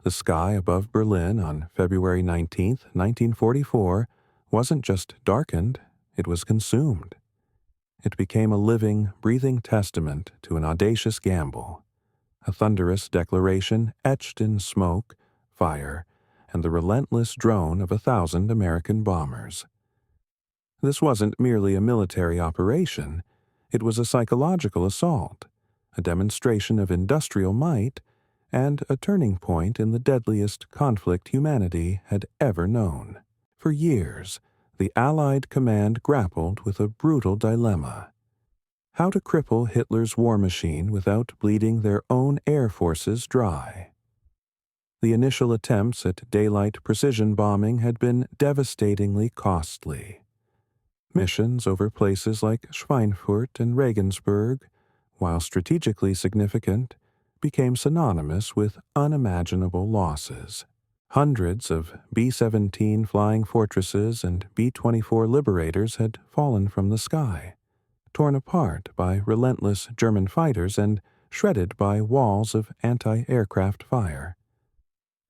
The sky above Berlin on February 19, 1944, wasn't just darkened, it was consumed. It became a living, breathing testament to an audacious gamble, a thunderous declaration etched in smoke, fire, and the relentless drone of 1,000 American bombers. This wasn't merely a military operation, it was a psychological assault, a demonstration of industrial might, and a turning point in the deadliest conflict humanity had ever known. For years, the Allied command grappled with a brutal dilemma: how to cripple Hitler's war machine without bleeding their own air forces dry. The initial attempts at daylight precision bombing had been devastatingly costly. Missions over places like Schweinfurt and Regensburg, while strategically significant, became synonymous with unimaginable losses. Hundreds of B-17 flying fortresses and B-24 Liberators had fallen from the sky, torn apart by relentless German fighters and shredded by walls of anti-aircraft fire.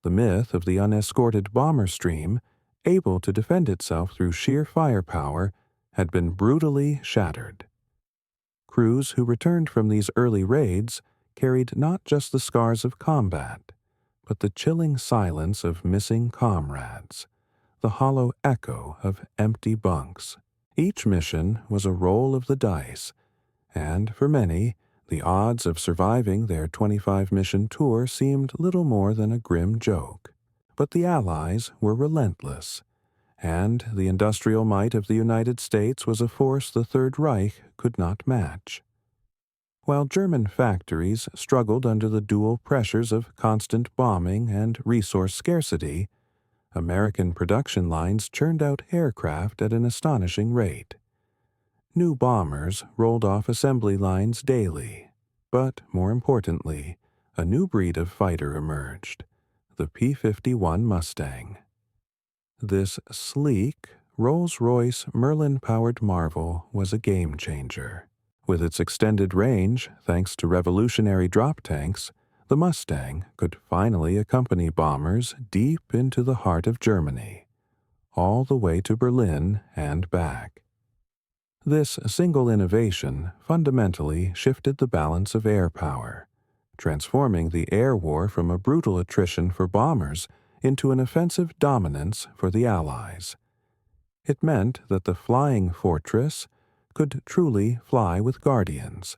The myth of the unescorted bomber stream, able to defend itself through sheer firepower, had been brutally shattered. Crews who returned from these early raids carried not just the scars of combat, but the chilling silence of missing comrades, the hollow echo of empty bunks. Each mission was a roll of the dice, and for many, the odds of surviving their 25-mission tour seemed little more than a grim joke. But the Allies were relentless, and the industrial might of the United States was a force the Third Reich could not match. While German factories struggled under the dual pressures of constant bombing and resource scarcity, American production lines churned out aircraft at an astonishing rate. New bombers rolled off assembly lines daily, but more importantly, a new breed of fighter emerged, the P-51 Mustang. This sleek, Rolls-Royce Merlin-powered marvel was a game-changer. With its extended range, thanks to revolutionary drop tanks, the Mustang could finally accompany bombers deep into the heart of Germany, all the way to Berlin and back. This single innovation fundamentally shifted the balance of air power, transforming the air war from a brutal attrition for bombers into an offensive dominance for the Allies. It meant that the flying fortress could truly fly with guardians,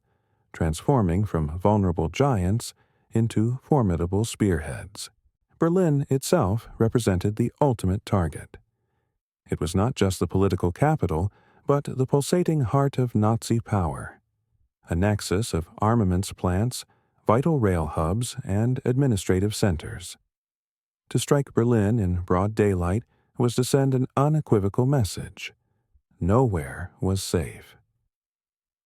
transforming from vulnerable giants into formidable spearheads. Berlin itself represented the ultimate target. It was not just the political capital, but the pulsating heart of Nazi power, a nexus of armaments plants, vital rail hubs, and administrative centers. To strike Berlin in broad daylight was to send an unequivocal message: nowhere was safe.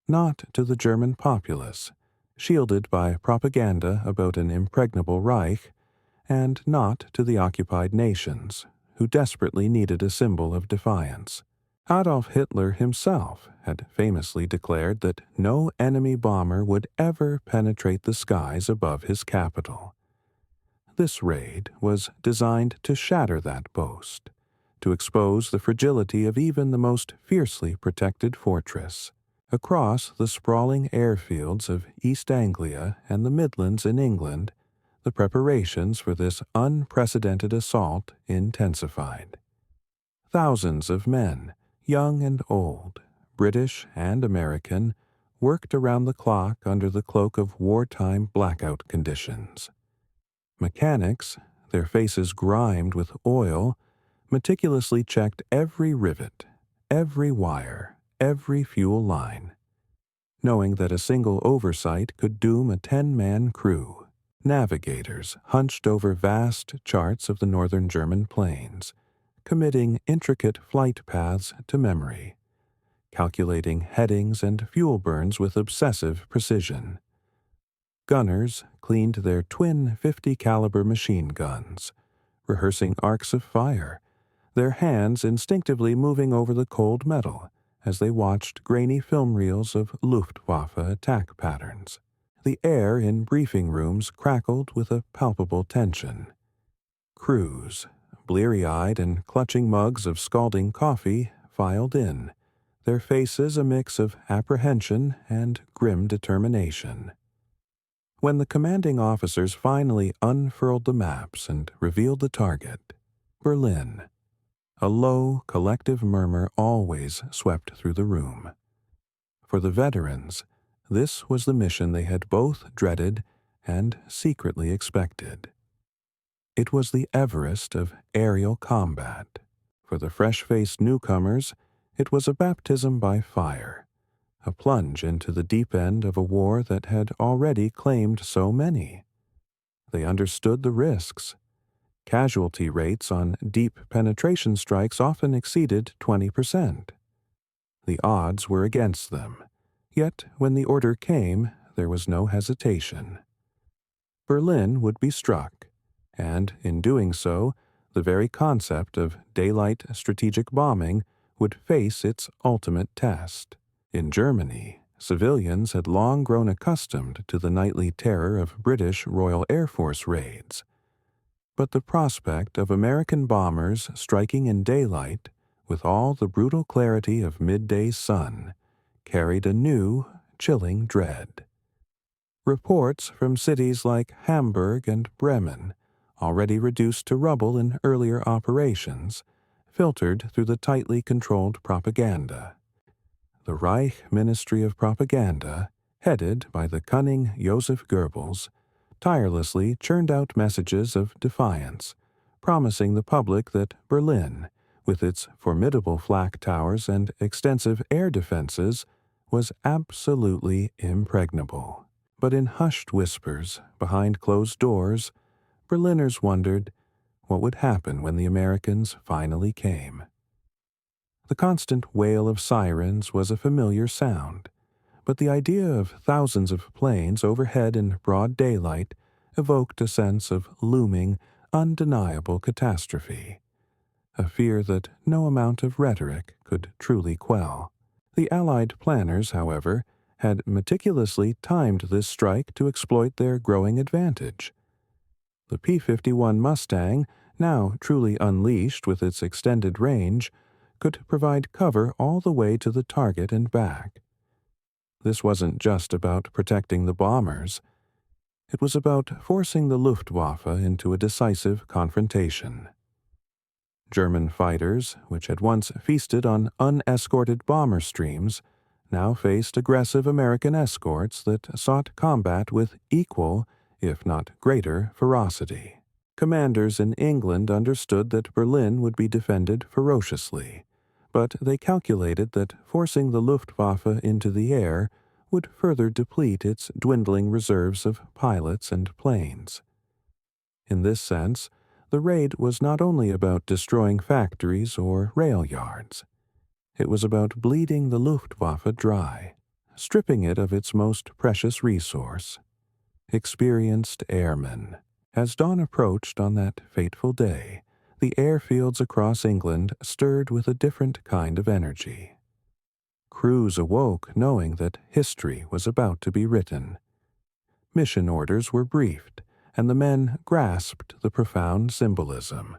Not to the German populace, shielded by propaganda about an impregnable Reich, and not to the occupied nations, who desperately needed a symbol of defiance. Adolf Hitler himself had famously declared that no enemy bomber would ever penetrate the skies above his capital. This raid was designed to shatter that boast, to expose the fragility of even the most fiercely protected fortress. Across the sprawling airfields of East Anglia and the Midlands in England, the preparations for this unprecedented assault intensified. Thousands of men, young and old, British and American, worked around the clock under the cloak of wartime blackout conditions. Mechanics, their faces grimed with oil, meticulously checked every rivet, every wire, every fuel line, knowing that a single oversight could doom a 10-man crew. Navigators hunched over vast charts of the northern German plains, committing intricate flight paths to memory, calculating headings and fuel burns with obsessive precision. Gunners cleaned their twin 50-caliber machine guns, rehearsing arcs of fire, their hands instinctively moving over the cold metal as they watched grainy film reels of Luftwaffe attack patterns. The air in briefing rooms crackled with a palpable tension. Crews, bleary-eyed and clutching mugs of scalding coffee, filed in, their faces a mix of apprehension and grim determination. When the commanding officers finally unfurled the maps and revealed the target, Berlin, a low, collective murmur always swept through the room. For the veterans, this was the mission they had both dreaded and secretly expected. It was the Everest of aerial combat. For the fresh-faced newcomers, it was a baptism by fire, a plunge into the deep end of a war that had already claimed so many. They understood the risks. Casualty rates on deep penetration strikes often exceeded 20%. The odds were against them, yet when the order came, there was no hesitation. Berlin would be struck, and in doing so, the very concept of daylight strategic bombing would face its ultimate test. In Germany, civilians had long grown accustomed to the nightly terror of British Royal Air Force raids. But the prospect of American bombers striking in daylight, with all the brutal clarity of midday sun, carried a new, chilling dread. Reports from cities like Hamburg and Bremen, already reduced to rubble in earlier operations, filtered through the tightly controlled propaganda. The Reich Ministry of Propaganda, headed by the cunning Joseph Goebbels, tirelessly churned out messages of defiance, promising the public that Berlin, with its formidable flak towers and extensive air defenses, was absolutely impregnable. But in hushed whispers, behind closed doors, Berliners wondered what would happen when the Americans finally came. The constant wail of sirens was a familiar sound, but the idea of thousands of planes overhead in broad daylight evoked a sense of looming, undeniable catastrophe, a fear that no amount of rhetoric could truly quell. The Allied planners, however, had meticulously timed this strike to exploit their growing advantage. The P-51 Mustang, now truly unleashed with its extended range, could provide cover all the way to the target and back. This wasn't just about protecting the bombers. It was about forcing the Luftwaffe into a decisive confrontation. German fighters, which had once feasted on unescorted bomber streams, now faced aggressive American escorts that sought combat with equal, if not greater, ferocity. Commanders in England understood that Berlin would be defended ferociously, but they calculated that forcing the Luftwaffe into the air would further deplete its dwindling reserves of pilots and planes. In this sense, the raid was not only about destroying factories or rail yards. It was about bleeding the Luftwaffe dry, stripping it of its most precious resource, experienced airmen. As dawn approached on that fateful day, the airfields across England stirred with a different kind of energy. Crews awoke knowing that history was about to be written. Mission orders were briefed, and the men grasped the profound symbolism.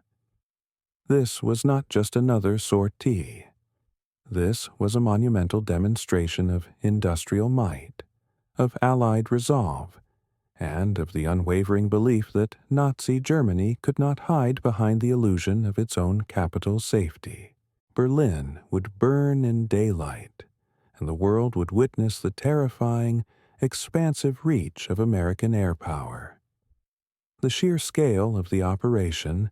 This was not just another sortie. This was a monumental demonstration of industrial might, of Allied resolve, and of the unwavering belief that Nazi Germany could not hide behind the illusion of its own capital's safety. Berlin would burn in daylight, and the world would witness the terrifying, expansive reach of American air power. The sheer scale of the operation,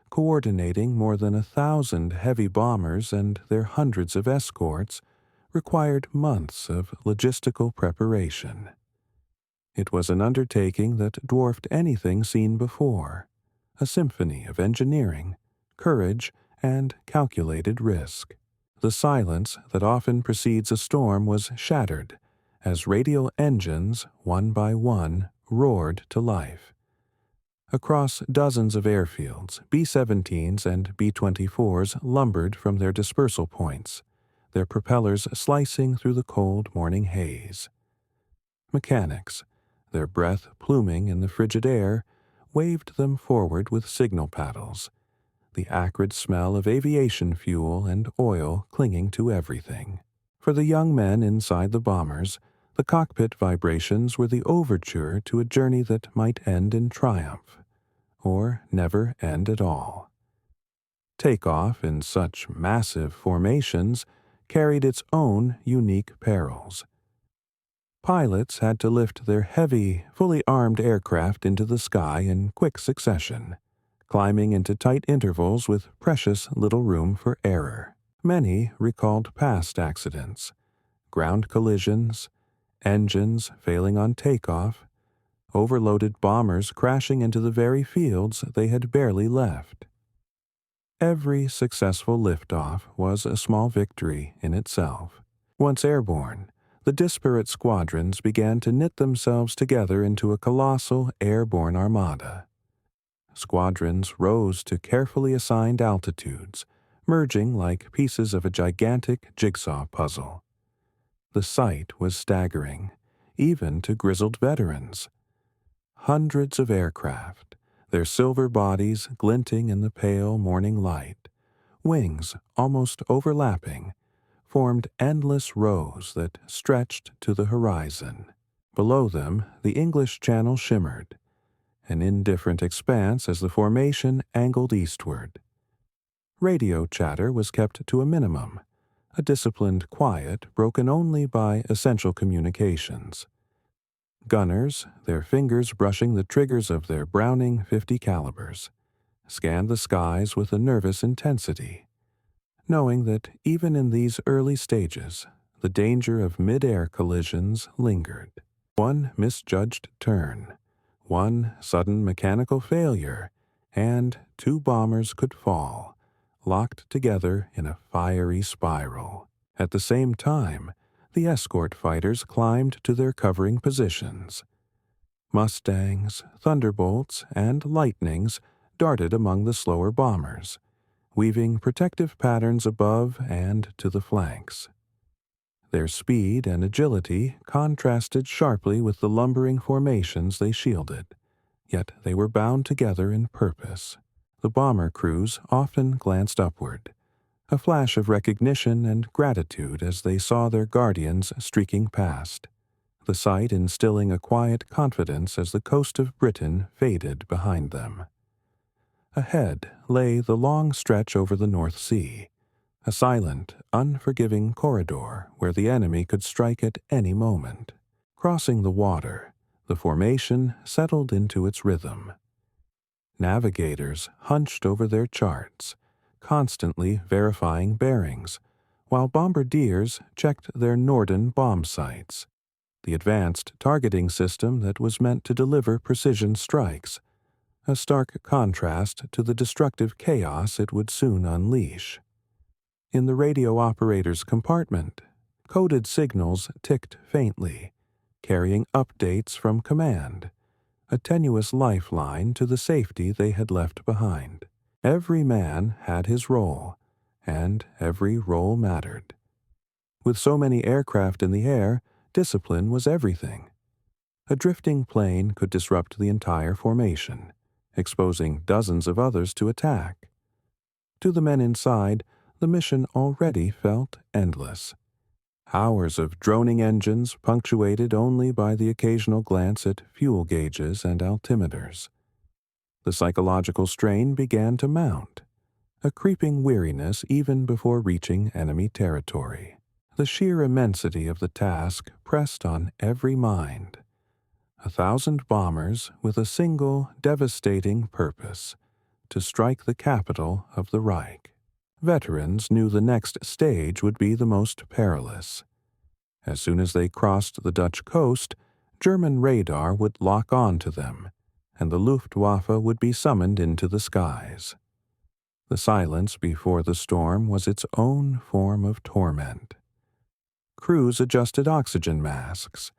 coordinating more than 1,000 heavy bombers and their hundreds of escorts, required months of logistical preparation. It was an undertaking that dwarfed anything seen before, a symphony of engineering, courage, and calculated risk. The silence that often precedes a storm was shattered as radial engines, one by one, roared to life. Across dozens of airfields, B-17s and B-24s lumbered from their dispersal points, their propellers slicing through the cold morning haze. Mechanics, their breath pluming in the frigid air, waved them forward with signal paddles, the acrid smell of aviation fuel and oil clinging to everything. For the young men inside the bombers, the cockpit vibrations were the overture to a journey that might end in triumph, or never end at all. Takeoff in such massive formations carried its own unique perils. Pilots had to lift their heavy, fully armed aircraft into the sky in quick succession, climbing into tight intervals with precious little room for error. Many recalled past accidents, ground collisions, engines failing on takeoff, overloaded bombers crashing into the very fields they had barely left. Every successful liftoff was a small victory in itself. Once airborne, the disparate squadrons began to knit themselves together into a colossal airborne armada. Squadrons rose to carefully assigned altitudes, merging like pieces of a gigantic jigsaw puzzle. The sight was staggering, even to grizzled veterans. Hundreds of aircraft, their silver bodies glinting in the pale morning light, wings almost overlapping, formed endless rows that stretched to the horizon. Below them, the English Channel shimmered, an indifferent expanse as the formation angled eastward. Radio chatter was kept to a minimum, a disciplined quiet broken only by essential communications. Gunners, their fingers brushing the triggers of their Browning .50 calibers, scanned the skies with a nervous intensity, knowing that even in these early stages, the danger of mid-air collisions lingered. One misjudged turn, one sudden mechanical failure, and two bombers could fall, locked together in a fiery spiral. At the same time, the escort fighters climbed to their covering positions. Mustangs, Thunderbolts, and Lightnings darted among the slower bombers, weaving protective patterns above and to the flanks. Their speed and agility contrasted sharply with the lumbering formations they shielded, yet they were bound together in purpose. The bomber crews often glanced upward, a flash of recognition and gratitude as they saw their guardians streaking past, the sight instilling a quiet confidence as the coast of Britain faded behind them. Ahead lay the long stretch over the North Sea, a silent, unforgiving corridor where the enemy could strike at any moment. Crossing the water, the formation settled into its rhythm. Navigators hunched over their charts, constantly verifying bearings, while bombardiers checked their Norden bomb sights, the advanced targeting system that was meant to deliver precision strikes, a stark contrast to the destructive chaos it would soon unleash. In the radio operator's compartment, coded signals ticked faintly, carrying updates from command, a tenuous lifeline to the safety they had left behind. Every man had his role, and every role mattered. With so many aircraft in the air, discipline was everything. A drifting plane could disrupt the entire formation, exposing dozens of others to attack. To the men inside, the mission already felt endless. Hours of droning engines punctuated only by the occasional glance at fuel gauges and altimeters. The psychological strain began to mount, a creeping weariness even before reaching enemy territory. The sheer immensity of the task pressed on every mind. 1,000 bombers with a single devastating purpose: to strike the capital of the Reich. Veterans knew the next stage would be the most perilous. As soon as they crossed the Dutch coast, German radar would lock on to them, and the Luftwaffe would be summoned into the skies. The silence before the storm was its own form of torment. Crews adjusted oxygen masks.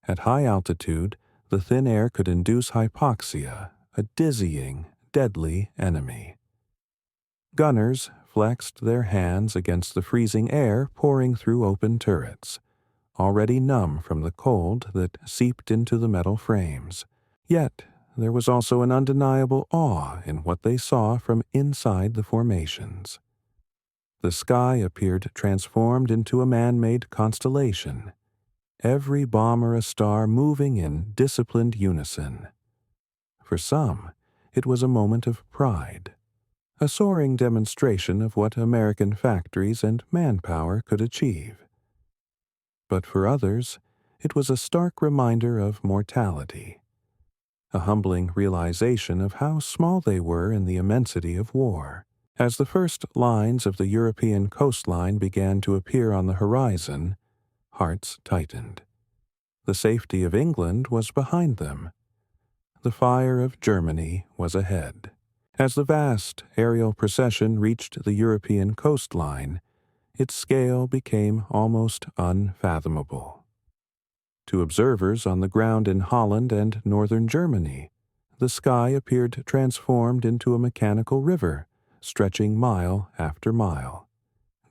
At high altitude, the thin air could induce hypoxia, a dizzying, deadly enemy. Gunners flexed their hands against the freezing air pouring through open turrets, already numb from the cold that seeped into the metal frames. Yet there was also an undeniable awe in what they saw from inside the formations. The sky appeared transformed into a man-made constellation, every bomber a star moving in disciplined unison. For some, it was a moment of pride, a soaring demonstration of what American factories and manpower could achieve. But for others, it was a stark reminder of mortality, a humbling realization of how small they were in the immensity of war. As the first lines of the European coastline began to appear on the horizon, hearts tightened. The safety of England was behind them. The fire of Germany was ahead. As the vast aerial procession reached the European coastline, its scale became almost unfathomable. To observers on the ground in Holland and northern Germany, the sky appeared transformed into a mechanical river, stretching mile after mile,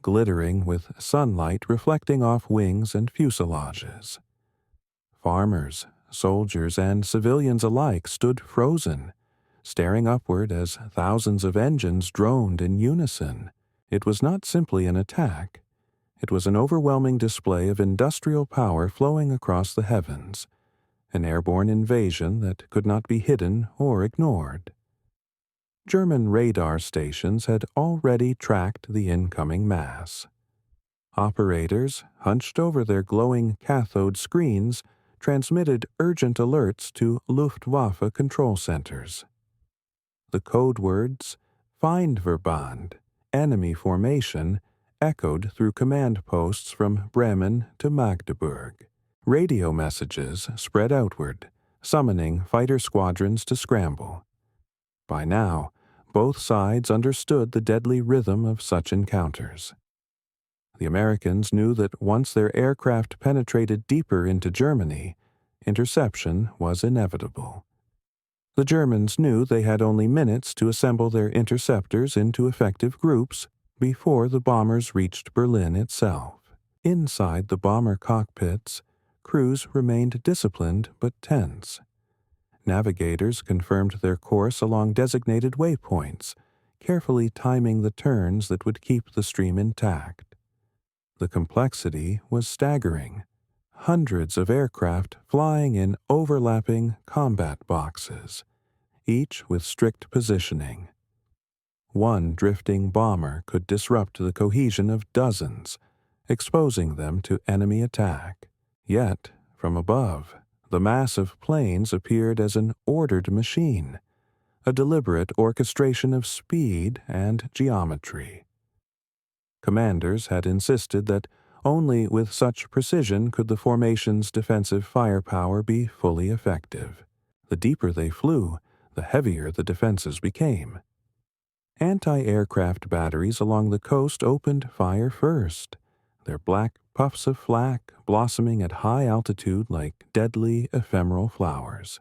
glittering with sunlight reflecting off wings and fuselages. Farmers, soldiers, and civilians alike stood frozen, staring upward as thousands of engines droned in unison. It was not simply an attack. It was an overwhelming display of industrial power flowing across the heavens, an airborne invasion that could not be hidden or ignored. German radar stations had already tracked the incoming mass. Operators, hunched over their glowing cathode screens, transmitted urgent alerts to Luftwaffe control centers. The code words, Feindverband, enemy formation, echoed through command posts from Bremen to Magdeburg. Radio messages spread outward, summoning fighter squadrons to scramble. By now, both sides understood the deadly rhythm of such encounters. The Americans knew that once their aircraft penetrated deeper into Germany, interception was inevitable. The Germans knew they had only minutes to assemble their interceptors into effective groups before the bombers reached Berlin itself. Inside the bomber cockpits, crews remained disciplined but tense. Navigators confirmed their course along designated waypoints, carefully timing the turns that would keep the stream intact. The complexity was staggering. Hundreds of aircraft flying in overlapping combat boxes, each with strict positioning. One drifting bomber could disrupt the cohesion of dozens, exposing them to enemy attack. Yet, from above, the mass of planes appeared as an ordered machine, a deliberate orchestration of speed and geometry. Commanders had insisted that only with such precision could the formation's defensive firepower be fully effective. The deeper they flew, the heavier the defenses became. Anti-aircraft batteries along the coast opened fire first, their black puffs of flak blossoming at high altitude like deadly ephemeral flowers.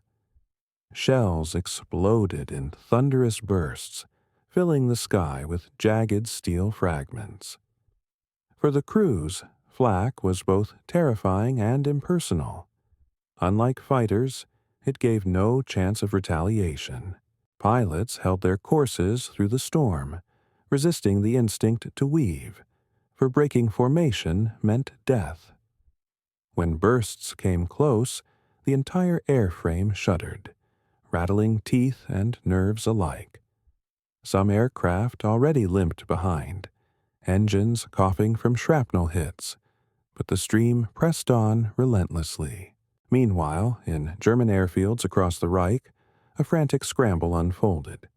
Shells exploded in thunderous bursts, filling the sky with jagged steel fragments. For the crews, flak was both terrifying and impersonal. Unlike fighters, it gave no chance of retaliation. Pilots held their courses through the storm, resisting the instinct to weave, for breaking formation meant death. When bursts came close, the entire airframe shuddered, rattling teeth and nerves alike. Some aircraft already limped behind, engines coughing from shrapnel hits, but the stream pressed on relentlessly. Meanwhile, in German airfields across the Reich, a frantic scramble unfolded.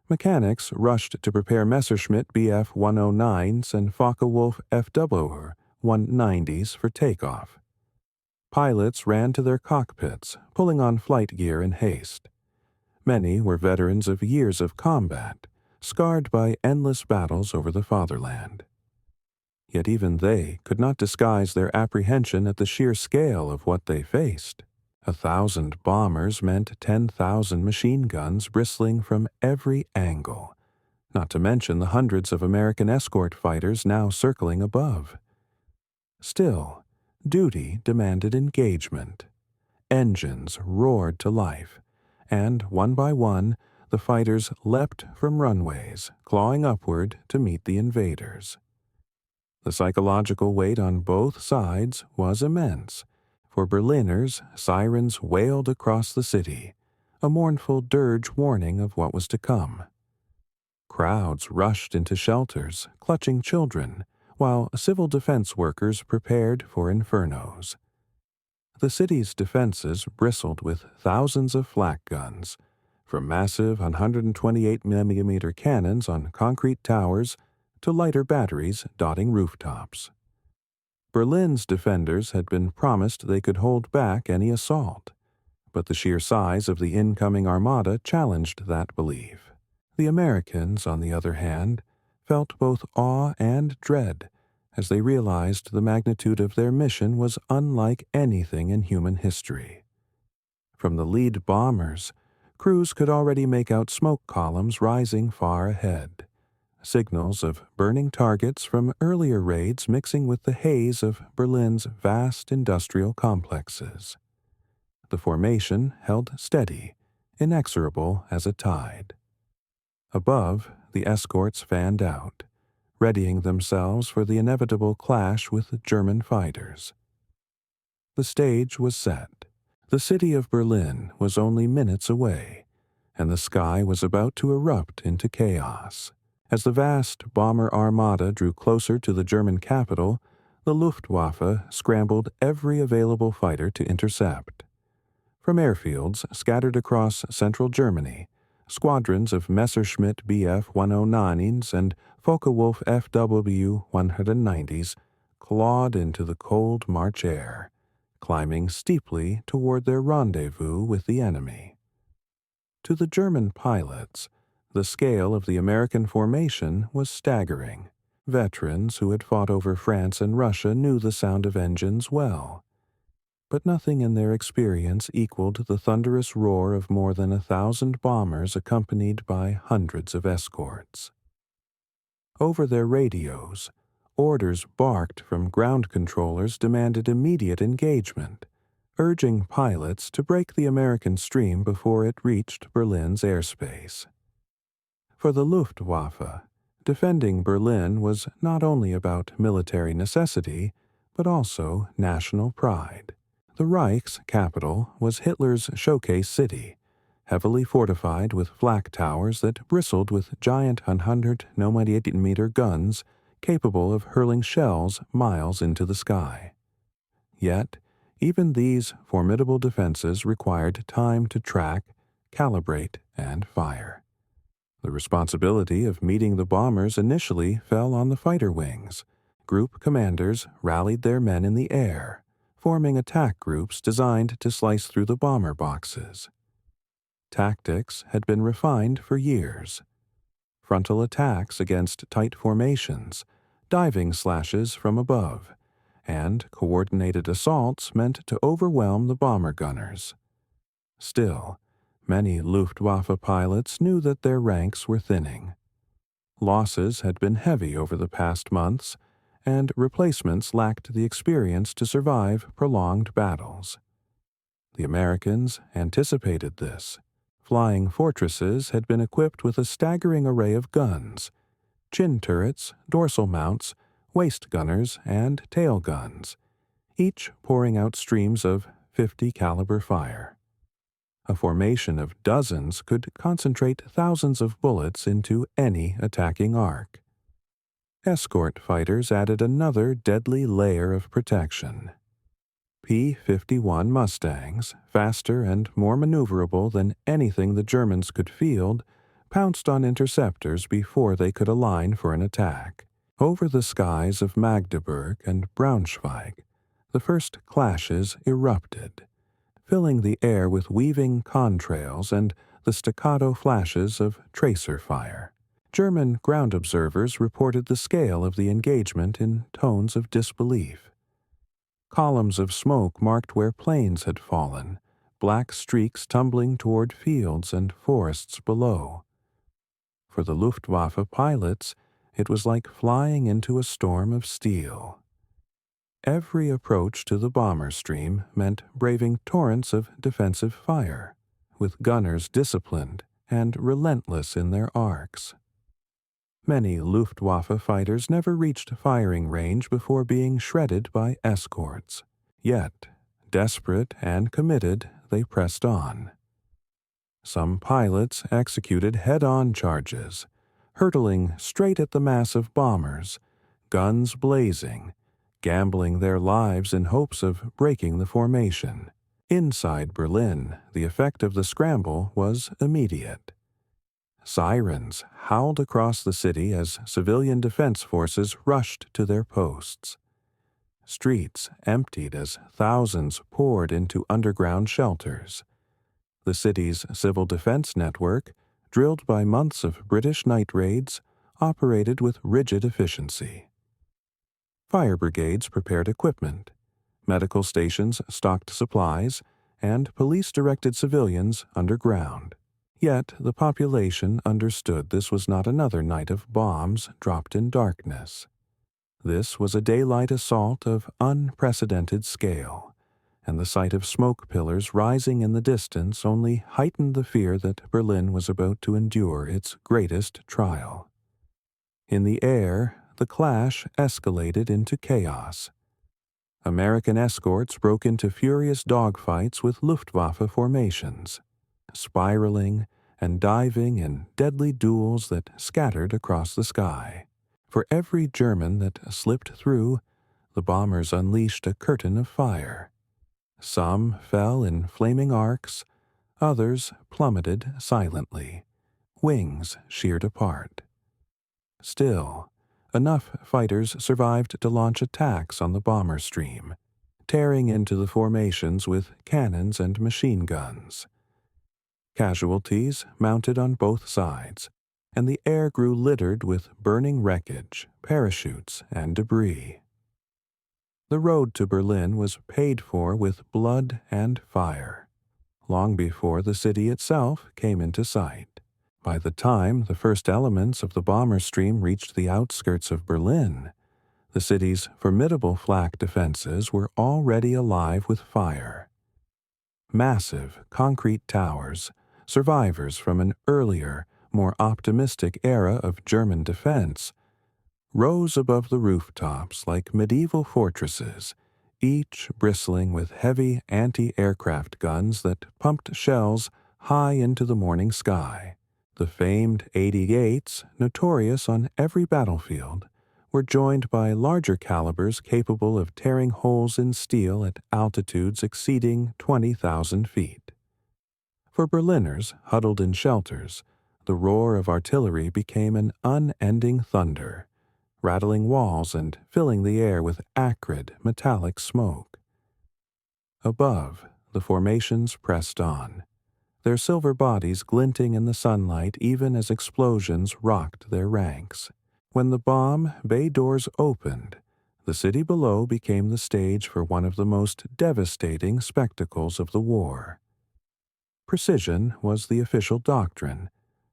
Mechanics rushed to prepare Messerschmitt Bf 109s and Focke-Wulf FW 190s for takeoff. Pilots ran to their cockpits, pulling on flight gear in haste. Many were veterans of years of combat, scarred by endless battles over the fatherland. Yet even they could not disguise their apprehension at the sheer scale of what they faced. 1,000 bombers meant 10,000 machine guns bristling from every angle, not to mention the hundreds of American escort fighters now circling above. Still, duty demanded engagement. Engines roared to life, and one by one, the fighters leapt from runways, clawing upward to meet the invaders. The psychological weight on both sides was immense. For Berliners, sirens wailed across the city, a mournful dirge warning of what was to come. Crowds rushed into shelters, clutching children, while civil defense workers prepared for infernos. The city's defenses bristled with thousands of flak guns, from massive 128mm cannons on concrete towers to lighter batteries dotting rooftops. Berlin's defenders had been promised they could hold back any assault, but the sheer size of the incoming armada challenged that belief. The Americans, on the other hand, felt both awe and dread as they realized the magnitude of their mission was unlike anything in human history. From the lead bombers, crews could already make out smoke columns rising far ahead, signals of burning targets from earlier raids mixing with the haze of Berlin's vast industrial complexes. The formation held steady, inexorable as a tide. Above, the escorts fanned out, readying themselves for the inevitable clash with German fighters. The stage was set. The city of Berlin was only minutes away, and the sky was about to erupt into chaos. As the vast bomber armada drew closer to the German capital, the Luftwaffe scrambled every available fighter to intercept. From airfields scattered across central Germany, squadrons of Messerschmitt Bf-109s and Focke-Wulf FW-190s clawed into the cold March air, climbing steeply toward their rendezvous with the enemy. To the German pilots, the scale of the American formation was staggering. Veterans who had fought over France and Russia knew the sound of engines well, but nothing in their experience equaled the thunderous roar of more than 1,000 bombers accompanied by hundreds of escorts. Over their radios, orders barked from ground controllers demanded immediate engagement, urging pilots to break the American stream before it reached Berlin's airspace. For the Luftwaffe, defending Berlin was not only about military necessity, but also national pride. The Reich's capital was Hitler's showcase city, heavily fortified with flak towers that bristled with giant 100mm guns capable of hurling shells miles into the sky. Yet, even these formidable defenses required time to track, calibrate, and fire. The responsibility of meeting the bombers initially fell on the fighter wings. Group commanders rallied their men in the air, forming attack groups designed to slice through the bomber boxes. Tactics had been refined for years. Frontal attacks against tight formations, diving slashes from above, and coordinated assaults meant to overwhelm the bomber gunners. Still, many Luftwaffe pilots knew that their ranks were thinning. Losses had been heavy over the past months, and replacements lacked the experience to survive prolonged battles. The Americans anticipated this. Flying fortresses had been equipped with a staggering array of guns: chin turrets, dorsal mounts, waist gunners, and tail guns, each pouring out streams of 50 caliber fire. A formation of dozens could concentrate thousands of bullets into any attacking arc. Escort fighters added another deadly layer of protection. P-51 Mustangs, faster and more maneuverable than anything the Germans could field, pounced on interceptors before they could align for an attack. Over the skies of Magdeburg and Braunschweig, the first clashes erupted, filling the air with weaving contrails and the staccato flashes of tracer fire. German ground observers reported the scale of the engagement in tones of disbelief. Columns of smoke marked where planes had fallen, black streaks tumbling toward fields and forests below. For the Luftwaffe pilots, it was like flying into a storm of steel. Every approach to the bomber stream meant braving torrents of defensive fire. with gunners disciplined and relentless in their arcs. Many Luftwaffe fighters never reached firing range before being shredded by escorts. Yet, desperate and committed, they pressed on. Some pilots executed head-on charges, hurtling straight at the mass of bombers, guns blazing, gambling their lives in hopes of breaking the formation. Inside Berlin, the effect of the scramble was immediate. Sirens howled across the city as civilian defense forces rushed to their posts. Streets emptied as thousands poured into underground shelters. The city's civil defense network, drilled by months of British night raids, operated with rigid efficiency. Fire brigades prepared equipment, medical stations stocked supplies, and police directed civilians underground. Yet the population understood this was not another night of bombs dropped in darkness. This was a daylight assault of unprecedented scale, and the sight of smoke pillars rising in the distance only heightened the fear that Berlin was about to endure its greatest trial. In the air, the clash escalated into chaos. American escorts broke into furious dogfights with Luftwaffe formations, spiraling and diving in deadly duels that scattered across the sky. For every German that slipped through, the bombers unleashed a curtain of fire. Some fell in flaming arcs, others plummeted silently, wings sheared apart. Still, enough fighters survived to launch attacks on the bomber stream, tearing into the formations with cannons and machine guns. Casualties mounted on both sides, and the air grew littered with burning wreckage, parachutes, and debris. The road to Berlin was paid for with blood and fire, long before the city itself came into sight. By the time the first elements of the bomber stream reached the outskirts of Berlin, the city's formidable flak defenses were already alive with fire. Massive concrete towers, survivors from an earlier, more optimistic era of German defense, rose above the rooftops like medieval fortresses, each bristling with heavy anti-aircraft guns that pumped shells high into the morning sky. The famed 88s, notorious on every battlefield, were joined by larger calibers capable of tearing holes in steel at altitudes exceeding 20,000 feet. For Berliners huddled in shelters, the roar of artillery became an unending thunder, rattling walls and filling the air with acrid, metallic smoke. Above, the formations pressed on, their silver bodies glinting in the sunlight even as explosions rocked their ranks. When the bomb bay doors opened, the city below became the stage for one of the most devastating spectacles of the war. Precision was the official doctrine,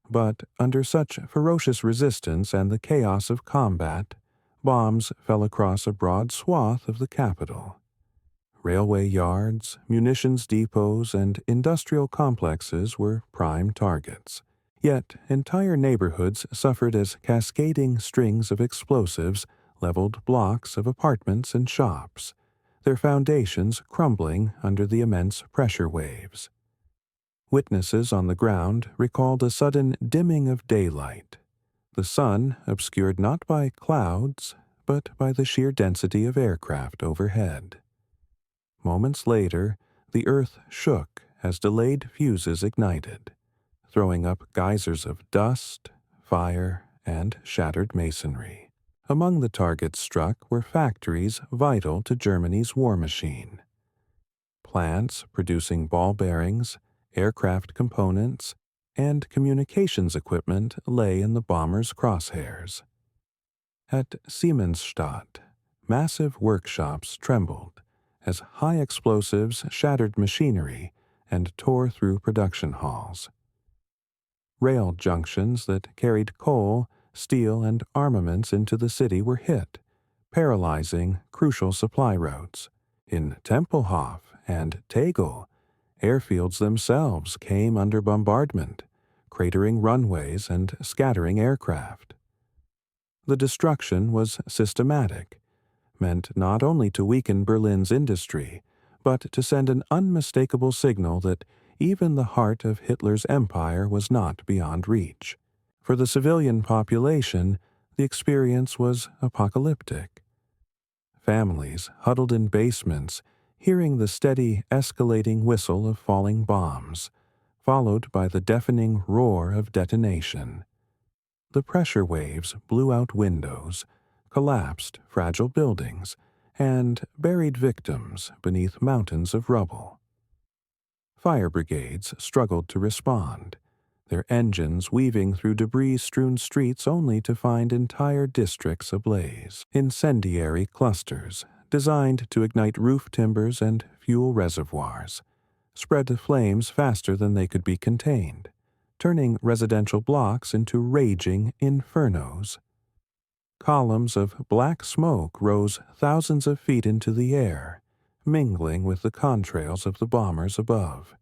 but under such ferocious resistance and the chaos of combat, bombs fell across a broad swath of the capital. Railway yards, munitions depots, and industrial complexes were prime targets. Yet entire neighborhoods suffered as cascading strings of explosives leveled blocks of apartments and shops, their foundations crumbling under the immense pressure waves. Witnesses on the ground recalled a sudden dimming of daylight, the sun obscured not by clouds, but by the sheer density of aircraft overhead. Moments later, the earth shook as delayed fuses ignited, throwing up geysers of dust, fire, and shattered masonry. Among the targets struck were factories vital to Germany's war machine. Plants producing ball bearings, aircraft components, and communications equipment lay in the bombers' crosshairs. At Siemensstadt, massive workshops trembled as high explosives shattered machinery and tore through production halls. Rail junctions that carried coal, steel, and armaments into the city were hit, paralyzing crucial supply routes. In Tempelhof and Tegel, Airfields themselves came under bombardment, cratering runways and scattering aircraft. The destruction was systematic, meant not only to weaken Berlin's industry, but to send an unmistakable signal that even the heart of Hitler's empire was not beyond reach. For the civilian population, the experience was apocalyptic. Families huddled in basements, hearing the steady, escalating whistle of falling bombs, followed by the deafening roar of detonation. The pressure waves blew out windows, collapsed fragile buildings, and buried victims beneath mountains of rubble. Fire brigades struggled to respond, their engines weaving through debris-strewn streets only to find entire districts ablaze. Incendiary clusters, designed to ignite roof timbers and fuel reservoirs, spread the flames faster than they could be contained, turning residential blocks into raging infernos. Columns of black smoke rose thousands of feet into the air, mingling with the contrails of the bombers above.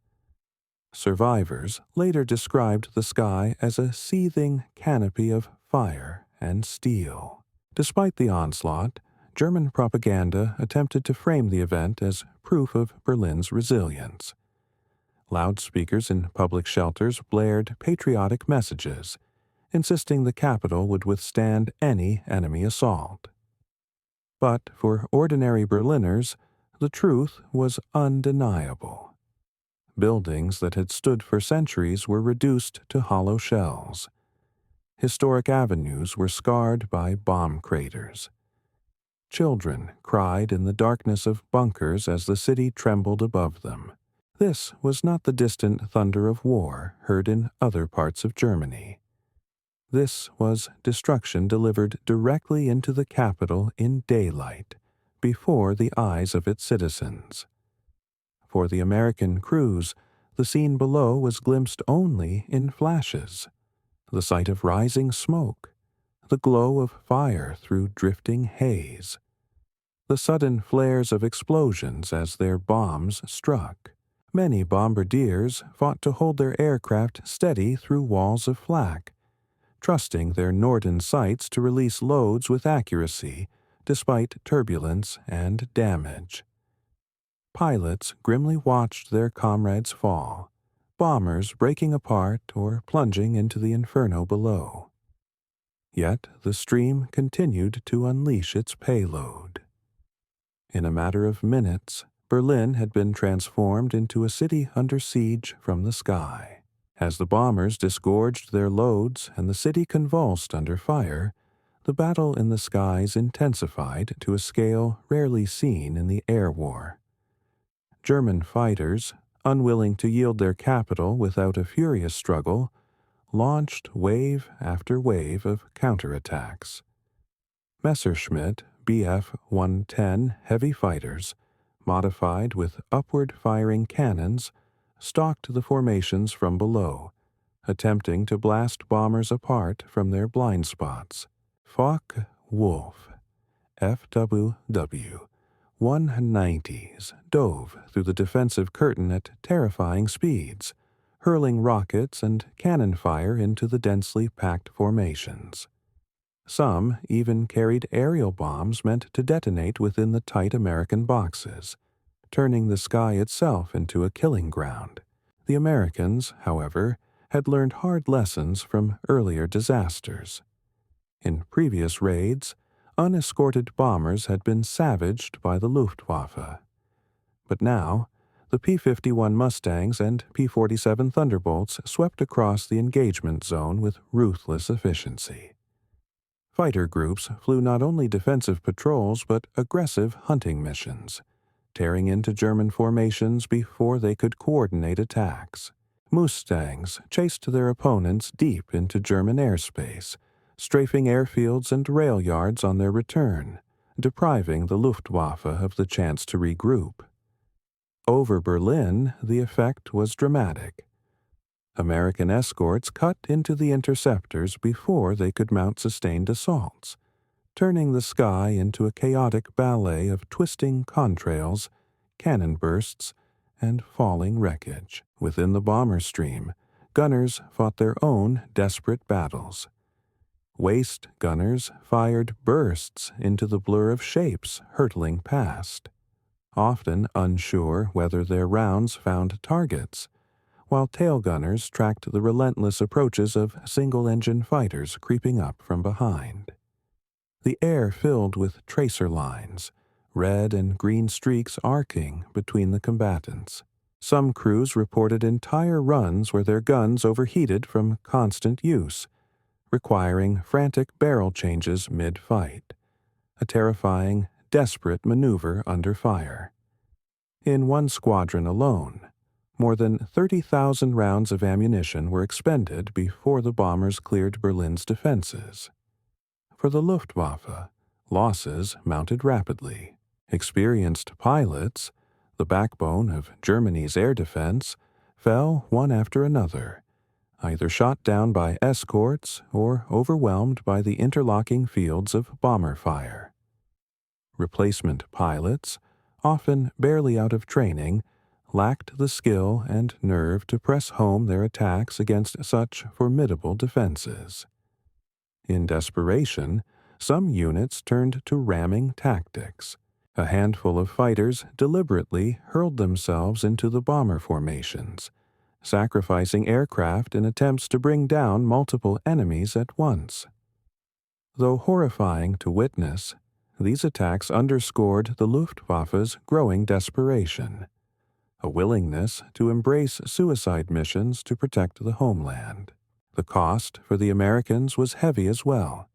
Survivors later described the sky as a seething canopy of fire and steel. Despite the onslaught, German propaganda attempted to frame the event as proof of Berlin's resilience. Loudspeakers in public shelters blared patriotic messages, insisting the capital would withstand any enemy assault. But for ordinary Berliners, the truth was undeniable. Buildings that had stood for centuries were reduced to hollow shells. Historic avenues were scarred by bomb craters. Children cried in the darkness of bunkers as the city trembled above them. This was not the distant thunder of war heard in other parts of Germany. This was destruction delivered directly into the capital in daylight, before the eyes of its citizens. For the American crews, the scene below was glimpsed only in flashes. The sight of rising smoke, the glow of fire through drifting haze, the sudden flares of explosions as their bombs struck. Many bombardiers fought to hold their aircraft steady through walls of flak, trusting their Norden sights to release loads with accuracy despite turbulence and damage. Pilots grimly watched their comrades fall, bombers breaking apart or plunging into the inferno below. Yet the stream continued to unleash its payload. In a matter of minutes, Berlin had been transformed into a city under siege from the sky. As the bombers disgorged their loads and the city convulsed under fire, the battle in the skies intensified to a scale rarely seen in the air war. German fighters, unwilling to yield their capital without a furious struggle, launched wave after wave of counterattacks. Messerschmitt Bf-110 heavy fighters, modified with upward-firing cannons, stalked the formations from below, attempting to blast bombers apart from their blind spots. Focke-Wulf FWW 190s dove through the defensive curtain at terrifying speeds, hurling rockets and cannon fire into the densely packed formations. Some even carried aerial bombs meant to detonate within the tight American boxes, turning the sky itself into a killing ground. The Americans, however, had learned hard lessons from earlier disasters. In previous raids, unescorted bombers had been savaged by the Luftwaffe. But now, the P-51 Mustangs and P-47 Thunderbolts swept across the engagement zone with ruthless efficiency. Fighter groups flew not only defensive patrols but aggressive hunting missions, tearing into German formations before they could coordinate attacks. Mustangs chased their opponents deep into German airspace, strafing airfields and rail yards on their return, depriving the Luftwaffe of the chance to regroup. Over Berlin, the effect was dramatic. American escorts cut into the interceptors before they could mount sustained assaults, turning the sky into a chaotic ballet of twisting contrails, cannon bursts, and falling wreckage. Within the bomber stream, gunners fought their own desperate battles. Waste gunners fired bursts into the blur of shapes hurtling past, often unsure whether their rounds found targets, while tail gunners tracked the relentless approaches of single-engine fighters creeping up from behind. The air filled with tracer lines, red and green streaks arcing between the combatants. Some crews reported entire runs where their guns overheated from constant use, requiring frantic barrel changes mid-fight, a terrifying, desperate maneuver under fire. In one squadron alone, more than 30,000 rounds of ammunition were expended before the bombers cleared Berlin's defenses. For the Luftwaffe, losses mounted rapidly. Experienced pilots, the backbone of Germany's air defense, fell one after another, either shot down by escorts or overwhelmed by the interlocking fields of bomber fire. Replacement pilots, often barely out of training, lacked the skill and nerve to press home their attacks against such formidable defenses. In desperation, some units turned to ramming tactics. A handful of fighters deliberately hurled themselves into the bomber formations, sacrificing aircraft in attempts to bring down multiple enemies at once. Though horrifying to witness, these attacks underscored the Luftwaffe's growing desperation, a willingness to embrace suicide missions to protect the homeland. The cost for the Americans was heavy as well.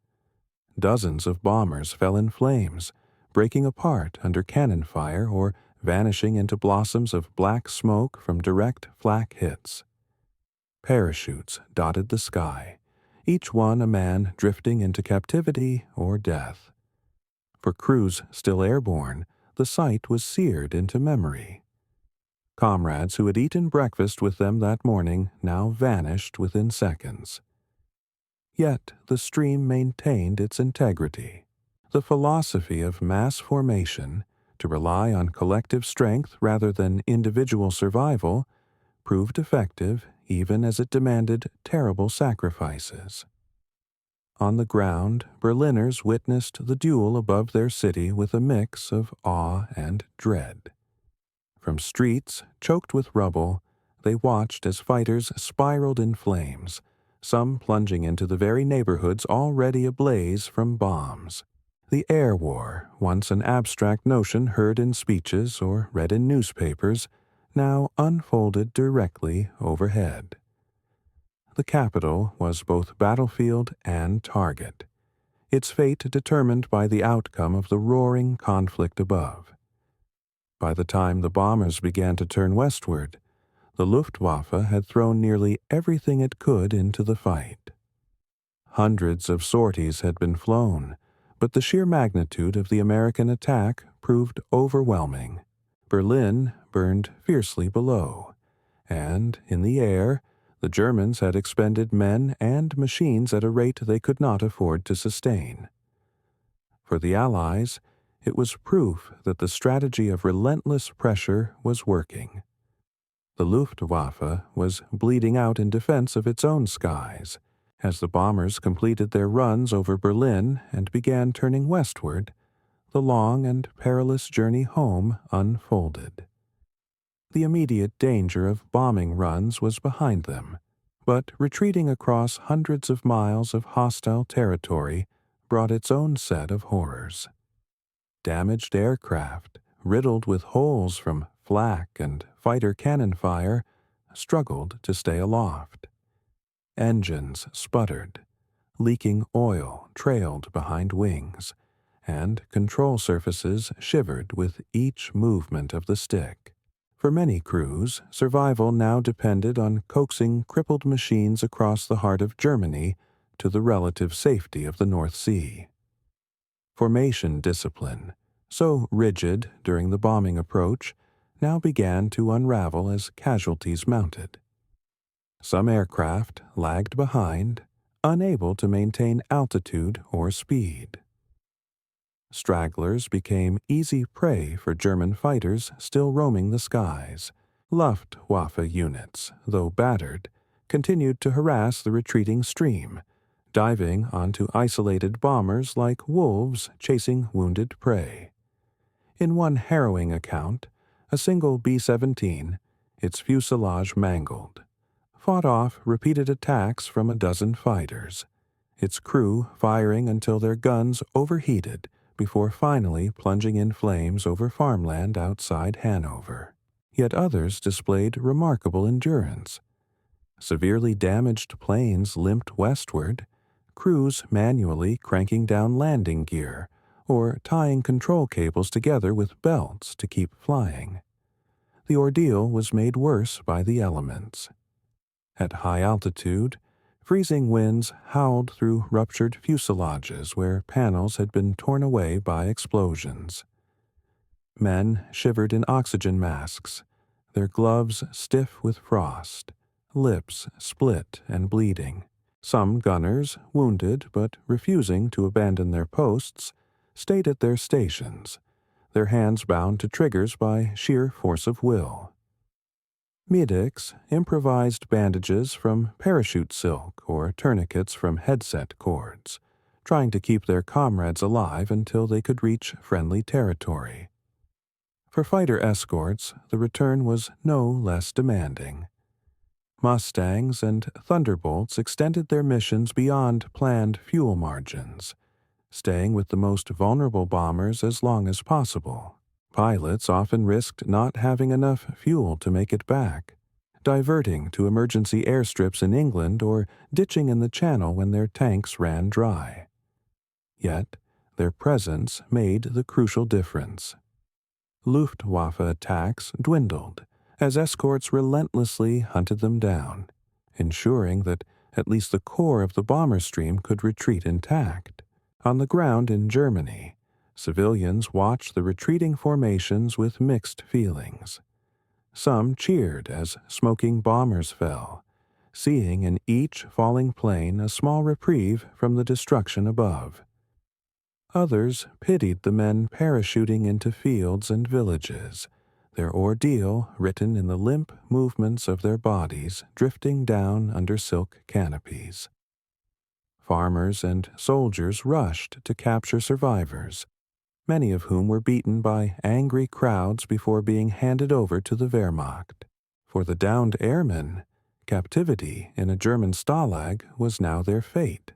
Dozens of bombers fell in flames, breaking apart under cannon fire or vanishing into blossoms of black smoke from direct flak hits. Parachutes dotted the sky, each one a man drifting into captivity or death. For crews still airborne, the sight was seared into memory. Comrades who had eaten breakfast with them that morning now vanished within seconds. Yet the stream maintained its integrity. The philosophy of mass formation, to rely on collective strength rather than individual survival, proved effective even as it demanded terrible sacrifices. On the ground, Berliners witnessed the duel above their city with a mix of awe and dread. From streets choked with rubble, they watched as fighters spiraled in flames, some plunging into the very neighborhoods already ablaze from bombs. The air war, once an abstract notion heard in speeches or read in newspapers, now unfolded directly overhead. The capital was both battlefield and target, its fate determined by the outcome of the roaring conflict above. By the time the bombers began to turn westward, the Luftwaffe had thrown nearly everything it could into the fight. Hundreds of sorties had been flown, but the sheer magnitude of the American attack proved overwhelming. Berlin burned fiercely below, and, in the air, the Germans had expended men and machines at a rate they could not afford to sustain. For the Allies, it was proof that the strategy of relentless pressure was working. The Luftwaffe was bleeding out in defense of its own skies. As the bombers completed their runs over Berlin and began turning westward, the long and perilous journey home unfolded. The immediate danger of bombing runs was behind them, but retreating across hundreds of miles of hostile territory brought its own set of horrors. Damaged aircraft, riddled with holes from flak and fighter cannon fire, struggled to stay aloft. Engines sputtered, leaking oil trailed behind wings, and control surfaces shivered with each movement of the stick. For many crews, survival now depended on coaxing crippled machines across the heart of Germany to the relative safety of the North Sea. Formation discipline, so rigid during the bombing approach, now began to unravel as casualties mounted. Some aircraft lagged behind, unable to maintain altitude or speed. Stragglers became easy prey for German fighters still roaming the skies, Luftwaffe units, though battered, continued to harass the retreating stream, diving onto isolated bombers like wolves chasing wounded prey. In one harrowing account, a single B-17, its fuselage mangled, fought off repeated attacks from a dozen fighters, its crew firing until their guns overheated before finally plunging in flames over farmland outside Hanover. Yet others displayed remarkable endurance. Severely damaged planes limped westward, crews manually cranking down landing gear or tying control cables together with belts to keep flying. The ordeal was made worse by the elements. At high altitude, freezing winds howled through ruptured fuselages where panels had been torn away by explosions. Men shivered in oxygen masks, their gloves stiff with frost, lips split and bleeding. Some gunners, wounded but refusing to abandon their posts, stayed at their stations, their hands bound to triggers by sheer force of will. Medics improvised bandages from parachute silk or tourniquets from headset cords, trying to keep their comrades alive until they could reach friendly territory. For fighter escorts, the return was no less demanding. Mustangs and Thunderbolts extended their missions beyond planned fuel margins, staying with the most vulnerable bombers as long as possible. Pilots often risked not having enough fuel to make it back, diverting to emergency airstrips in England or ditching in the Channel when their tanks ran dry. Yet, their presence made the crucial difference. Luftwaffe attacks dwindled as escorts relentlessly hunted them down, ensuring that at least the core of the bomber stream could retreat intact. On the ground in Germany, civilians watched the retreating formations with mixed feelings. Some cheered as smoking bombers fell, seeing in each falling plane a small reprieve from the destruction above. Others pitied the men parachuting into fields and villages, their ordeal written in the limp movements of their bodies drifting down under silk canopies. Farmers and soldiers rushed to capture survivors, many of whom were beaten by angry crowds before being handed over to the Wehrmacht. For the downed airmen, captivity in a German stalag was now their fate,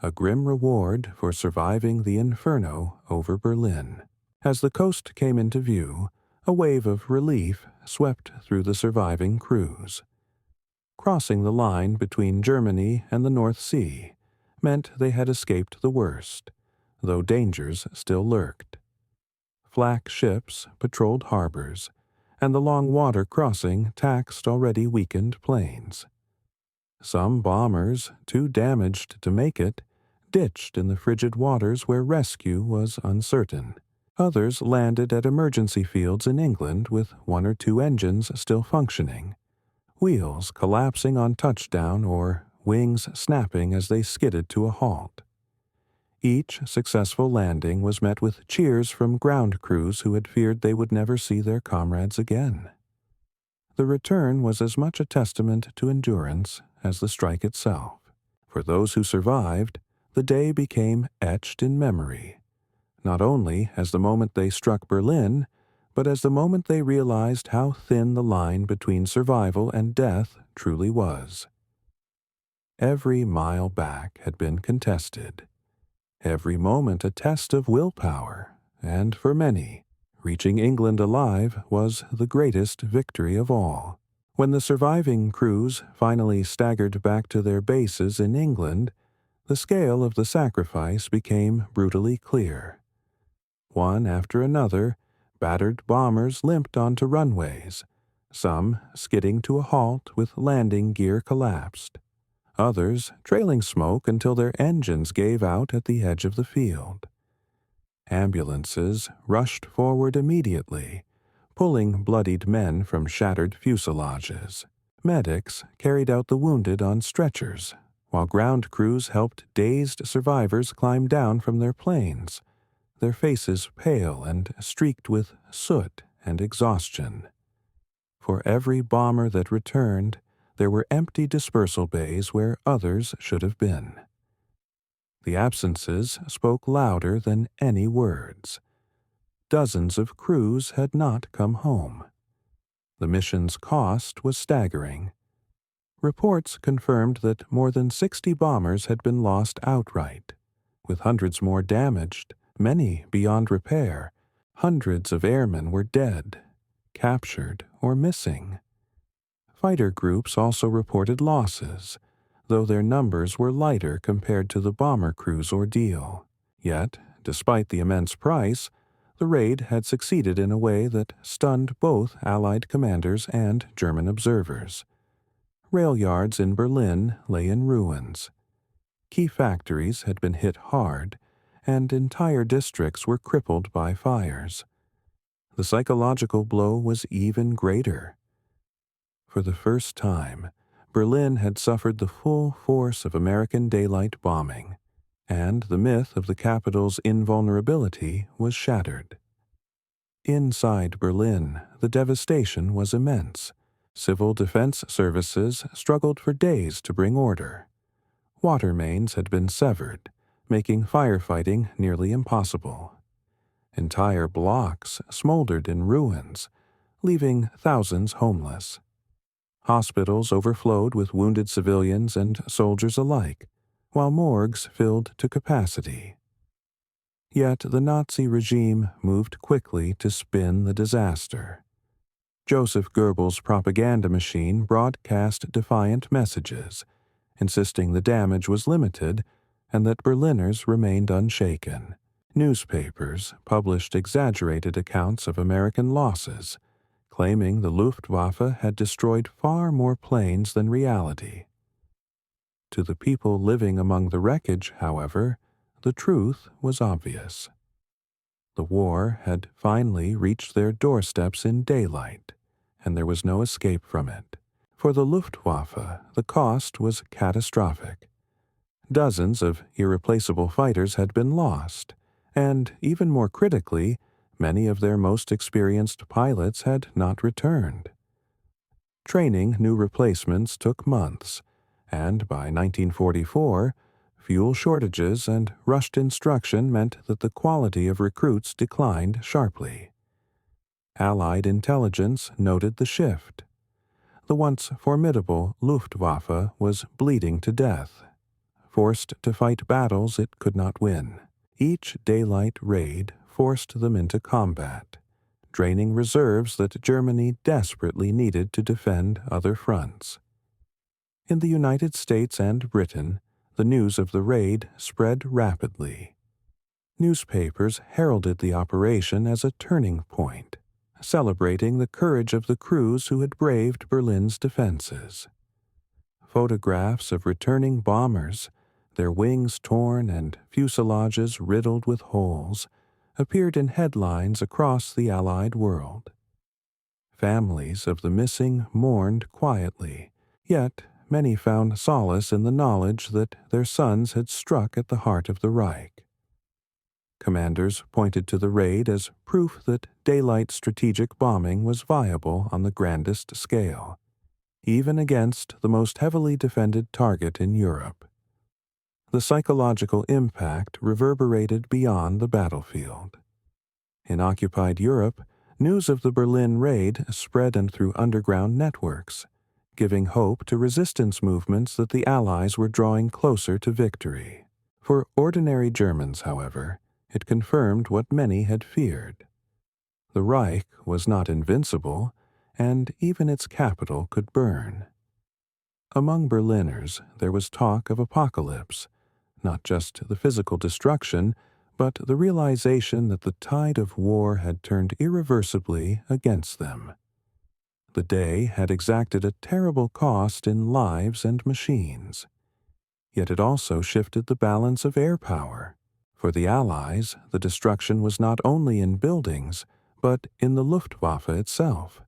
a grim reward for surviving the inferno over Berlin. As the coast came into view, a wave of relief swept through the surviving crews. Crossing the line between Germany and the North Sea meant they had escaped the worst, though dangers still lurked. Flak ships patrolled harbors, and the long water crossing taxed already weakened planes. Some bombers, too damaged to make it, ditched in the frigid waters where rescue was uncertain. Others landed at emergency fields in England with one or two engines still functioning, wheels collapsing on touchdown or wings snapping as they skidded to a halt. Each successful landing was met with cheers from ground crews who had feared they would never see their comrades again. The return was as much a testament to endurance as the strike itself. For those who survived, the day became etched in memory, not only as the moment they struck Berlin, but as the moment they realized how thin the line between survival and death truly was. Every mile back had been contested, every moment a test of willpower, and for many, reaching England alive was the greatest victory of all. When the surviving crews finally staggered back to their bases in England, the scale of the sacrifice became brutally clear. One after another, battered bombers limped onto runways, some skidding to a halt with landing gear collapsed, others trailing smoke until their engines gave out at the edge of the field. Ambulances rushed forward immediately, pulling bloodied men from shattered fuselages. Medics carried out the wounded on stretchers, while ground crews helped dazed survivors climb down from their planes, their faces pale and streaked with soot and exhaustion. For every bomber that returned, there were empty dispersal bays where others should have been. The absences spoke louder than any words. Dozens of crews had not come home. The mission's cost was staggering. Reports confirmed that more than 60 bombers had been lost outright, with hundreds more damaged, many beyond repair. Hundreds of airmen were dead, captured, or missing. Fighter groups also reported losses, though their numbers were lighter compared to the bomber crew's ordeal. Yet, despite the immense price, the raid had succeeded in a way that stunned both Allied commanders and German observers. Rail yards in Berlin lay in ruins. Key factories had been hit hard, and entire districts were crippled by fires. The psychological blow was even greater. For the first time, Berlin had suffered the full force of American daylight bombing, and the myth of the capital's invulnerability was shattered. Inside Berlin, the devastation was immense. Civil defense services struggled for days to bring order. Water mains had been severed, making firefighting nearly impossible. Entire blocks smoldered in ruins, leaving thousands homeless. Hospitals overflowed with wounded civilians and soldiers alike, while morgues filled to capacity. Yet the Nazi regime moved quickly to spin the disaster. Joseph Goebbels' propaganda machine broadcast defiant messages, insisting the damage was limited and that Berliners remained unshaken. Newspapers published exaggerated accounts of American losses, claiming the Luftwaffe had destroyed far more planes than reality. To the people living among the wreckage, however, the truth was obvious. The war had finally reached their doorsteps in daylight, and there was no escape from it. For the Luftwaffe, the cost was catastrophic. Dozens of irreplaceable fighters had been lost, and, even more critically, many of their most experienced pilots had not returned. Training new replacements took months, and by 1944, fuel shortages and rushed instruction meant that the quality of recruits declined sharply. Allied intelligence noted the shift. The once formidable Luftwaffe was bleeding to death, forced to fight battles it could not win. Each daylight raid forced them into combat, draining reserves that Germany desperately needed to defend other fronts. In the United States and Britain, the news of the raid spread rapidly. Newspapers heralded the operation as a turning point, celebrating the courage of the crews who had braved Berlin's defenses. Photographs of returning bombers, their wings torn and fuselages riddled with holes, appeared in headlines across the Allied world. Families of the missing mourned quietly, yet many found solace in the knowledge that their sons had struck at the heart of the Reich. Commanders pointed to the raid as proof that daylight strategic bombing was viable on the grandest scale, even against the most heavily defended target in Europe. The psychological impact reverberated beyond the battlefield. In occupied Europe, news of the Berlin raid spread and through underground networks, giving hope to resistance movements that the Allies were drawing closer to victory. For ordinary Germans, however, it confirmed what many had feared. The Reich was not invincible, and even its capital could burn. Among Berliners, there was talk of apocalypse, not just the physical destruction, but the realization that the tide of war had turned irreversibly against them. The day had exacted a terrible cost in lives and machines. Yet it also shifted the balance of air power. For the Allies, the destruction was not only in buildings, but in the Luftwaffe itself,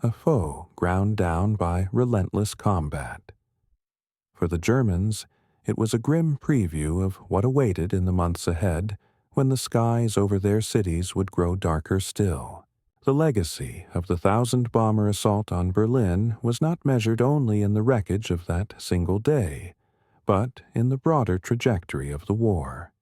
a foe ground down by relentless combat. For the Germans, it was a grim preview of what awaited in the months ahead when the skies over their cities would grow darker still. The legacy of the 1,000-bomber assault on Berlin was not measured only in the wreckage of that single day, but in the broader trajectory of the war.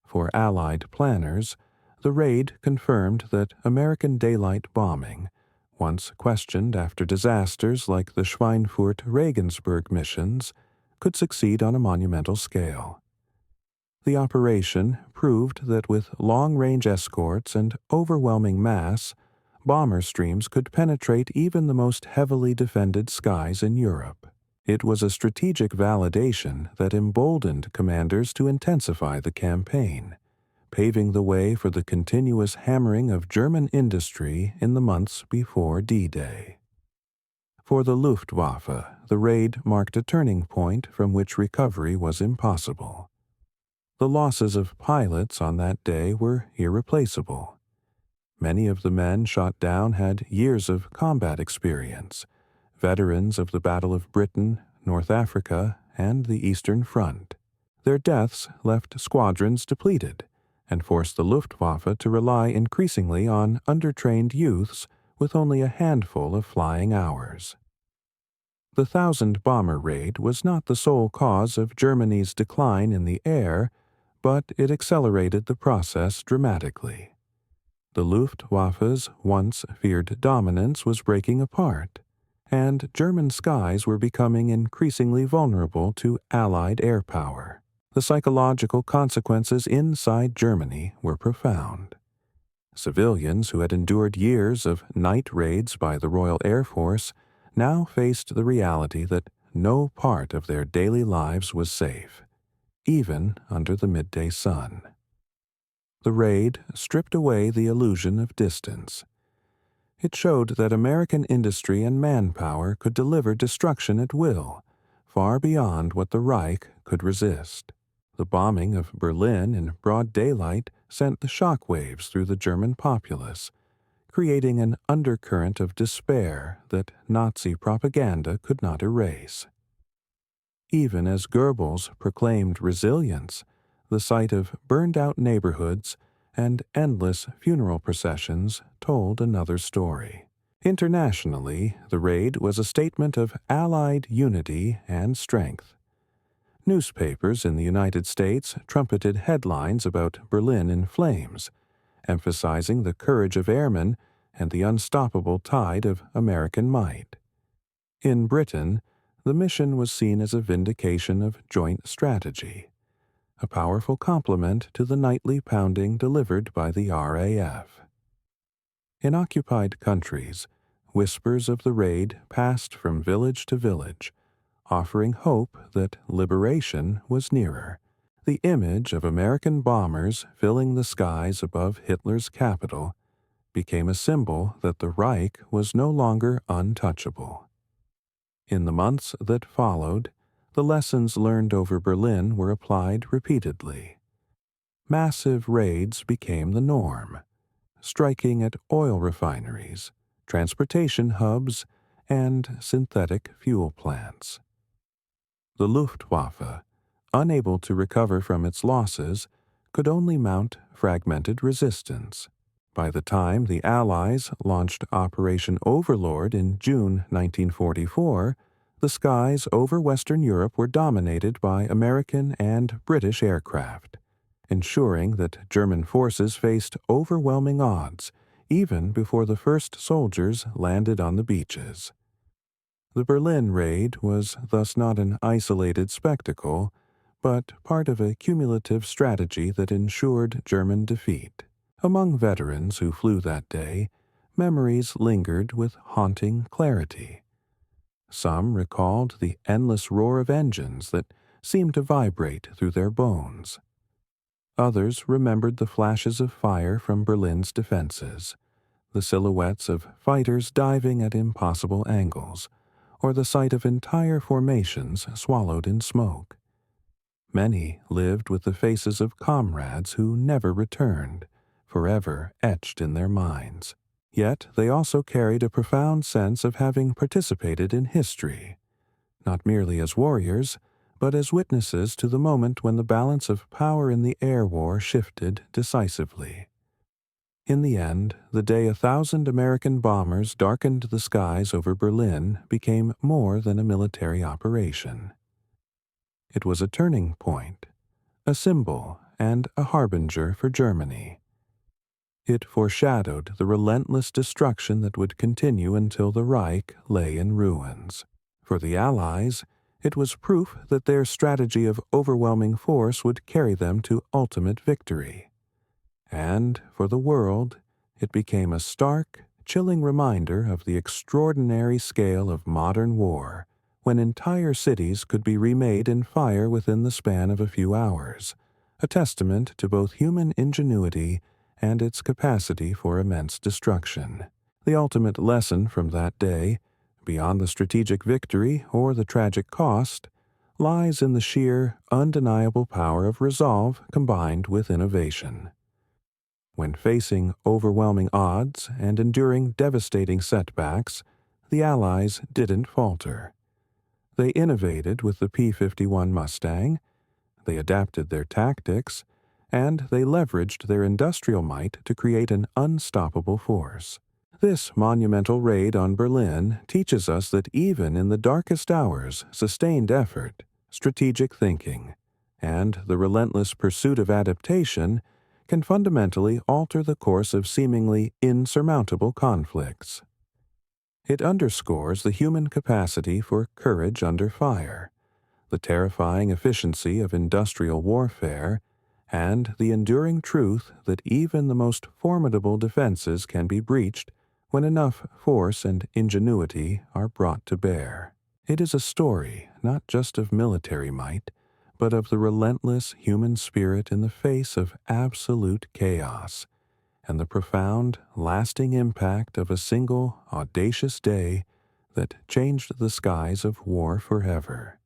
For Allied planners, the raid confirmed that American daylight bombing, once questioned after disasters like the Schweinfurt-Regensburg missions, could succeed on a monumental scale. The operation proved that with long-range escorts and overwhelming mass, bomber streams could penetrate even the most heavily defended skies in Europe. It was a strategic validation that emboldened commanders to intensify the campaign, paving the way for the continuous hammering of German industry in the months before D-Day. For the Luftwaffe, the raid marked a turning point from which recovery was impossible. The losses of pilots on that day were irreplaceable. Many of the men shot down had years of combat experience, veterans of the Battle of Britain, North Africa, and the Eastern Front. Their deaths left squadrons depleted and forced the Luftwaffe to rely increasingly on undertrained youths with only a handful of flying hours. The 1,000-bomber raid was not the sole cause of Germany's decline in the air, but it accelerated the process dramatically. The Luftwaffe's once feared dominance was breaking apart, and German skies were becoming increasingly vulnerable to Allied air power. The psychological consequences inside Germany were profound. Civilians who had endured years of night raids by the Royal Air Force now faced the reality that no part of their daily lives was safe, even under the midday sun. The raid stripped away the illusion of distance. It showed that American industry and manpower could deliver destruction at will, far beyond what the Reich could resist. The bombing of Berlin in broad daylight sent the shock waves through the German populace, creating an undercurrent of despair that Nazi propaganda could not erase. Even as Goebbels proclaimed resilience, the sight of burned-out neighborhoods and endless funeral processions told another story. Internationally, the raid was a statement of Allied unity and strength. Newspapers in the United States trumpeted headlines about Berlin in flames, emphasizing the courage of airmen and the unstoppable tide of American might. In Britain, the mission was seen as a vindication of joint strategy, a powerful complement to the nightly pounding delivered by the RAF. In occupied countries, whispers of the raid passed from village to village, offering hope that liberation was nearer. The image of American bombers filling the skies above Hitler's capital became a symbol that the Reich was no longer untouchable. In the months that followed, the lessons learned over Berlin were applied repeatedly. Massive raids became the norm, striking at oil refineries, transportation hubs, and synthetic fuel plants. The Luftwaffe, unable to recover from its losses, could only mount fragmented resistance. By the time the Allies launched Operation Overlord in June 1944, the skies over Western Europe were dominated by American and British aircraft, ensuring that German forces faced overwhelming odds even before the first soldiers landed on the beaches. The Berlin raid was thus not an isolated spectacle, but part of a cumulative strategy that ensured German defeat. Among veterans who flew that day, memories lingered with haunting clarity. Some recalled the endless roar of engines that seemed to vibrate through their bones. Others remembered the flashes of fire from Berlin's defenses, the silhouettes of fighters diving at impossible angles, or the sight of entire formations swallowed in smoke. Many lived with the faces of comrades who never returned, forever etched in their minds. Yet they also carried a profound sense of having participated in history, not merely as warriors, but as witnesses to the moment when the balance of power in the air war shifted decisively. In the end, the day 1,000 American bombers darkened the skies over Berlin became more than a military operation. It was a turning point, a symbol, and a harbinger for Germany. It foreshadowed the relentless destruction that would continue until the Reich lay in ruins. For the Allies, it was proof that their strategy of overwhelming force would carry them to ultimate victory. And for the world, it became a stark, chilling reminder of the extraordinary scale of modern war, when entire cities could be remade in fire within the span of a few hours, a testament to both human ingenuity and its capacity for immense destruction. The ultimate lesson from that day, beyond the strategic victory or the tragic cost, lies in the sheer, undeniable power of resolve combined with innovation. When facing overwhelming odds and enduring devastating setbacks, the Allies didn't falter. They innovated with the P-51 Mustang, they adapted their tactics, and they leveraged their industrial might to create an unstoppable force. This monumental raid on Berlin teaches us that even in the darkest hours, sustained effort, strategic thinking, and the relentless pursuit of adaptation can fundamentally alter the course of seemingly insurmountable conflicts. It underscores the human capacity for courage under fire, the terrifying efficiency of industrial warfare, and the enduring truth that even the most formidable defenses can be breached when enough force and ingenuity are brought to bear. It is a story not just of military might, but of the relentless human spirit in the face of absolute chaos, and the profound, lasting impact of a single, audacious day that changed the skies of war forever.